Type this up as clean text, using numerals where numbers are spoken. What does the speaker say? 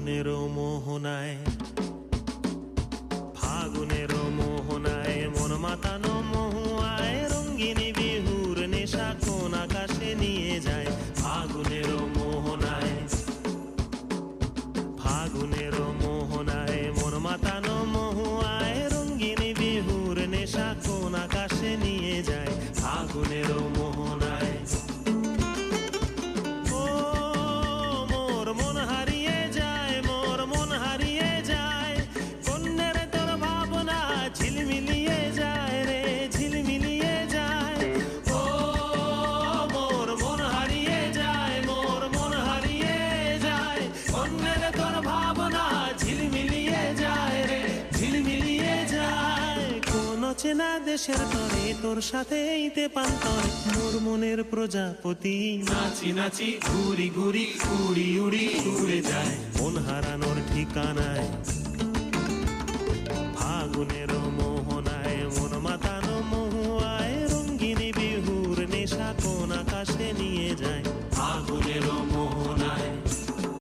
ফাগুনেরও মোহনায়, ফাগুনেরও মোহনায় মন মাতানো মহুয়ায় রঙ্গিনী বিহুর নেশা কোন আকাশে নিয়ে যায়। ফাগুনেরও মোহনায়, ফাগুনেরও মোহনায় মন মাতানো মহুয়ায় রঙ্গিনী বিহুর নেশা কোন আকাশে নিয়ে যায়। ফাগুনেরও মোহনায় ঝিলমিলিয়ে যায় রে, ঝিলমিলিয়ে যায়। ও মোর মন হারিয়ে যায়, মোর মন হারিয়ে যায়। অন্যের তোর ভাবনা ঝিলমিলিয়ে যায় রে, ঝিলমিলিয়ে যায়। কোন চেনা দেশের তরে তোর সাথে এইতে পান্তরে মোর মনের প্রজাপতি নাচি নাচি ঘুরি ঘুরি উড়ি উড়ি উড়ে যায়। মন হারানোর ঠিকানায়